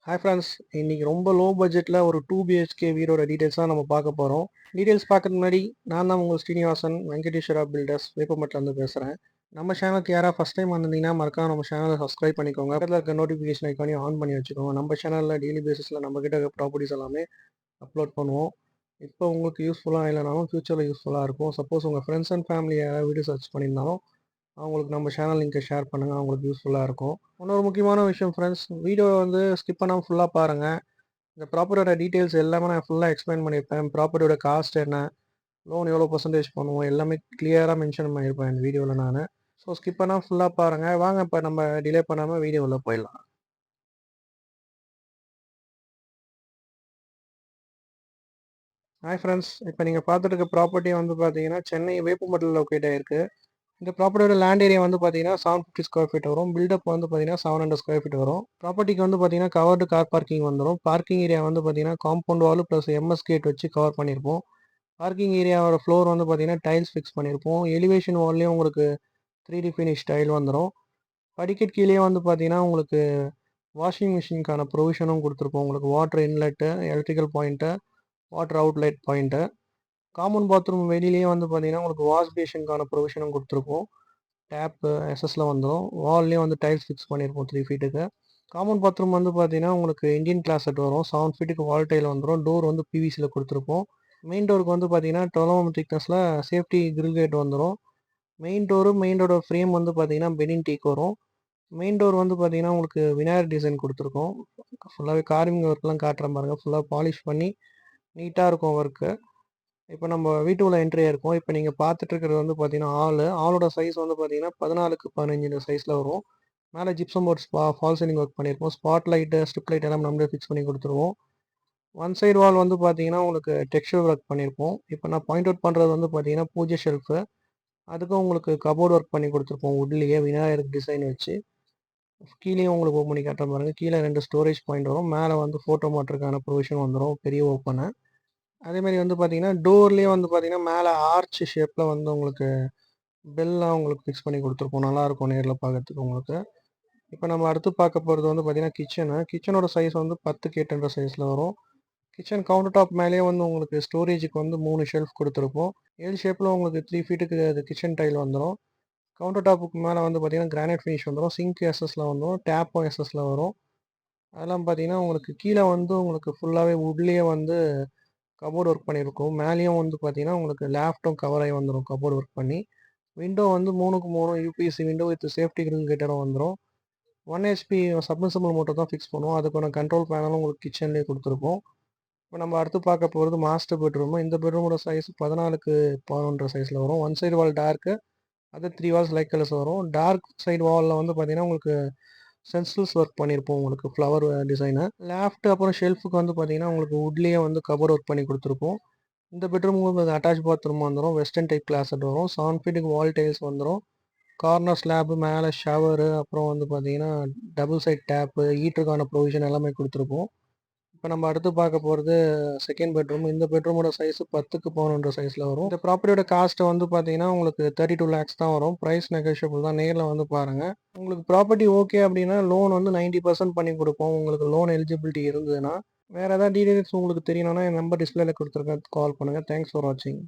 Hi friends, இன்னைக்கு ரொம்ப low பட்ஜெட்டில் ஒரு 2 BHK வீடோட டீட்டெயில்ஸ் தான் நம்ம பார்க்க போகிறோம். டீட்டெயில்ஸ் பார்க்கறதுக்கு முன்னாடி நான் தான் உங்கள் ஸ்ரீனிவாசன் வெங்கடேஸ்வரா பில்டர்ஸ் வேப்பமட்டிலேருந்து பேசுகிறேன். நம்ம சேனலுக்கு யாராவது ஃபஸ்ட் டைம் வந்திருந்தீங்கன்னா மறக்காம நம்ம சேனலை சப்ஸ்கிரைப் பண்ணிக்கோங்க. பக்கத்தில் இருக்க நோட்டிஃபிகேஷன் ஐக்கானையும் ஆன் பண்ணி வச்சுக்கோங்க. நம்ம சேனலில் டெய்லி பேசிஸில் நம்மக்கிட்ட ப்ராப்பர்ட்டிஸ் எல்லாமே அப்லோட் பண்ணுவோம். இப்போ உங்களுக்கு யூஸ்ஃபுல்லாக இல்லைனாலும் ஃப்யூச்சரில் யூஸ்ஃபுல்லாக இருக்கும். சப்போஸ் உங்கள் ஃப்ரெண்ட்ஸ் அண்ட் ஃபேமிலி யாராவது வீடியோ சர்ச் பண்ணியிருந்தாலும் அவங்களுக்கு நம்ம சேனல் லிங்கை ஷேர் பண்ணுங்கள். அவங்களுக்கு யூஸ்ஃபுல்லாக இருக்கும். இன்னொரு முக்கியமான விஷயம் ஃப்ரெண்ட்ஸ், வீடியோ வந்து ஸ்கிப் பண்ணாமல் ஃபுல்லாக பாருங்கள். இந்த ப்ராப்பர்ட்டியோட டீட்டெயில்ஸ் எல்லாமே நான் ஃபுல்லாக எக்ஸ்பிளைன் பண்ணியிருப்பேன். ப்ராப்பர்ட்டியோட காஸ்ட் என்ன, லோன் எவ்வளோ பர்சன்டேஜ் பண்ணுவோம், எல்லாமே கிளியராக மென்ஷன் பண்ணியிருப்பேன் இந்த வீடியோவில் நான். ஸோ ஸ்கிப் பண்ணால் ஃபுல்லாக பாருங்கள். வாங்க இப்போ நம்ம டிலே பண்ணாமல் வீடியோவில் போயிடலாம். ஹாய் ஃப்ரெண்ட்ஸ், இப்போ நீங்கள் பார்த்துட்டு இருக்க ப்ராப்பர்ட்டி வந்து பார்த்தீங்கன்னா சென்னை வேப்பம்பட்டில் லொக்கேட் ஆகிருக்கு. இந்த ப்ராப்பர்ட்டியோட லேண்ட் ஏரியா வந்து பார்த்தீங்கன்னா 750 ஸ்கொயர் ஃபீட் வரும். பில்டப் வந்து பார்த்தீங்கன்னா 700 ஸ்கொயர் ஃபீட் வரும். ப்ராப்பர்ட்டிக்கு வந்து பார்த்தீங்கன்னா கவர்டு கார் பார்க்கிங் வந்துடும். பார்க்கிங் ஏரியா வந்து பார்த்தீங்கன்னா compound wall plus MS gate வச்சு கவர் பண்ணியிருப்போம். பார்க்கிங் ஏரியாவோட ஃப்ளோர் வந்து பார்த்தீங்கன்னா டைல்ஸ் ஃபிக்ஸ் பண்ணியிருப்போம். எலிவேஷன் வால்லையும் உங்களுக்கு 3D ஃபினிஷ் டைல் வந்துடும். படிக்கட் கீழே வந்து பார்த்தீங்கன்னா உங்களுக்கு வாஷிங் மிஷினுக்கான ப்ரொவிஷனும் கொடுத்துருப்போம். உங்களுக்கு water inlet, electrical point, water outlet point. Common bathroom வெளியிலேயே வந்து பார்த்தீங்கன்னா உங்களுக்கு வாஷ் பேஷனுக்கான ப்ரொவிஷனும் கொடுத்துருப்போம். டேப்பு எஸ்எஸ்ல வந்துடும். வால்லேயும் வந்து டைல்ஸ் ஃபிக்ஸ் பண்ணியிருப்போம் 3 ஃபீட்டுக்கு. காமன் பாத்ரூம் வந்து பார்த்தீங்கன்னா உங்களுக்கு இந்தியன் கிளாஸட் வரும். 7 ஃபீட்டுக்கு வால் டைல் வந்துடும். டோர் வந்து பிவிசியில் கொடுத்துருப்போம். மெயின் டோருக்கு வந்து பார்த்தீங்கன்னா 12 திக்னஸில் சேஃப்டி கிரில் கேட் வந்துடும். மெயின் டோரோட ஃப்ரேம் வந்து பார்த்தீங்கன்னா பெனின் டீக் வரும். மெயின் டோர் வந்து பார்த்தீங்கன்னா உங்களுக்கு விநாயகர் டிசைன் கொடுத்துருக்கோம். ஃபுல்லாகவே கார்விங் ஒர்க்லாம் காட்டுற பாருங்க. ஃபுல்லாக பாலிஷ் பண்ணி நீட்டாக இருக்கும் ஒர்க்கு. இப்போ நம்ம வீட்டுக்குள்ள என்ட்ரி ஆயிருக்கோம். இப்போ நீங்கள் பார்த்துட்டு இருக்கிறது வந்து பார்த்தீங்கன்னா ஆளோட சைஸ் வந்து பார்த்தீங்கன்னா 14க்கு 15 சைஸில் வரும். மேலே gypsum board fall ceiling work பண்ணியிருப்போம். ஸ்பாட் லைட்டு, ஸ்ட்ரிப் லைட் எல்லாம் நம்மளே ஃபிக்ஸ் பண்ணி கொடுத்துருவோம். ஒன் சைடு வால் வந்து பார்த்தீங்கன்னா உங்களுக்கு டெக்ஸ்சர் ஒர்க் பண்ணியிருப்போம். இப்போ நான் பாயிண்ட் அவுட் பண்ணுறது வந்து பார்த்தீங்கன்னா பூஜை ஷெல்ஃபு. அதுக்கும் உங்களுக்கு கபோர்ட் ஒர்க் பண்ணி கொடுத்துருப்போம். வுட்லேயே விநாயகர் டிசைன் வச்சு. கீழேயும் உங்களுக்கு ஓப்பன் பண்ணி காட்டுற பாருங்க. கீழே 2 ஸ்டோரேஜ் பாயிண்ட் வரும். மேலே வந்து ஃபோட்டோ மாட்டுறதுக்கான ப்ரொவிஷன் வந்துடும். பெரிய ஓப்பனு. அதேமாதிரி வந்து பார்த்தீங்கன்னா டோர்லேயே வந்து பார்த்தீங்கன்னா மேலே ஆர்ச் ஷேப்பில் வந்து உங்களுக்கு பெல்லாம் உங்களுக்கு ஃபிக்ஸ் பண்ணி கொடுத்துருப்போம். நல்லாயிருக்கும் நேரில் பார்க்கறதுக்கு உங்களுக்கு. இப்போ நம்ம அடுத்து பார்க்க போகிறது வந்து பார்த்தீங்கன்னா கிச்சனோட சைஸ் வந்து 10க்கு 8 சைஸில் வரும். கிச்சன் கவுண்டர் டாப் மேலேயே வந்து உங்களுக்கு ஸ்டோரேஜுக்கு வந்து 3 ஷெல்ஃப் கொடுத்துருப்போம். ஷேப்பில் உங்களுக்கு 3 ஃபீட்டுக்கு அது கிச்சன் டைல் வந்துடும். கவுண்டர் டாப்புக்கு மேலே வந்து பார்த்தீங்கன்னா கிரானைட் ஃபினிஷ் வந்துடும். சிங்க் எஸ்எஸ்ல வந்துடும். டேப்பும் எஸ்எஸ்ல வரும். அதெல்லாம் பார்த்தீங்கன்னா உங்களுக்கு கீழே வந்து உங்களுக்கு ஃபுல்லாகவே வுட்லேயே வந்து கபோர்டு ஒர்க் பண்ணியிருக்கும். மேலேயும் வந்து பார்த்தீங்கன்னா உங்களுக்கு லேஃப்ட்டும் கவர் ஆகி வந்துடும் கபோர்டு ஒர்க் பண்ணி. விண்டோ வந்து 3க்கு 3 UPSC window with safety grill கேட்டரும் வந்துடும். 1 ஹெச்பி சப்மர்சிபிள் மோட்டர் தான் ஃபிக்ஸ் பண்ணுவோம். அதுக்கான கண்ட்ரோல் பேனலும் உங்களுக்கு கிச்சன்லேயே கொடுத்துருப்போம். இப்போ நம்ம அடுத்து பார்க்க போகிறது மாஸ்டர் பெட்ரூமு. இந்த பெட்ரூமோட சைஸ் 14க்கு 11 சைஸில் வரும். ஒன் சைடு வால் டார்க்கு, அது 3 வால்ஸ் லைட் கலர்ஸ் வரும். டார்க் சைடு வாலில் வந்து பார்த்தீங்கன்னா உங்களுக்கு சென்சில்ஸ் ஒர்க் பண்ணியிருப்போம். உங்களுக்கு ஃப்ளவர் டிசைனு. லேஃப்ட் அப்புறம் ஷெல்ஃபுக்கு வந்து பார்த்தீங்கன்னா உங்களுக்கு வுட்லேயே வந்து கபோர்ட் ஒர்க் பண்ணி கொடுத்துருப்போம். இந்த பெட்ரூம் உங்களுக்கு அட்டாச் பாத்ரூம் வந்துடும். வெஸ்டர்ன் டைப் கிளாஸட் வரும். 7 ஃபீட்டுக்கு வால் டைல்ஸ் வந்துடும். கார்னர் ஸ்லாப்பு, மேலே ஷவரு, அப்புறம் வந்து பார்த்தீங்கன்னா டபுள் சைட் டேப்பு, ஹீட்டருக்கான ப்ரொவிஷன் எல்லாமே கொடுத்துருப்போம். இப்போ நம்ம அடுத்து பார்க்க போகிறது செகண்ட் பெட்ரூம். இந்த பெட்ரூமோட சைஸ் 10க்கு 11 சைஸில் வரும். இந்த ப்ராப்பர்ட்டியோட காஸ்ட் வந்து பார்த்தீங்கன்னா உங்களுக்கு 32 lakhs தான் வரும். ப்ரைஸ் நெகோஷியபிள் தான். நேரில் வந்து பாருங்கள். உங்களுக்கு ப்ராப்பர்ட்டி ஓகே அப்படின்னா லோன் வந்து 90% பண்ணி கொடுப்போம். உங்களுக்கு லோன் எலிஜிபிலிட்டி இருந்ததுன்னா. வேறு ஏதாவது டீடைல்ஸ் உங்களுக்கு தெரியணும்னா என் நம்பர் டிஸ்பிளேல கொடுத்துருக்கேன். கால் பண்ணுங்கள். தேங்க்ஸ் ஃபார் வாட்சிங்.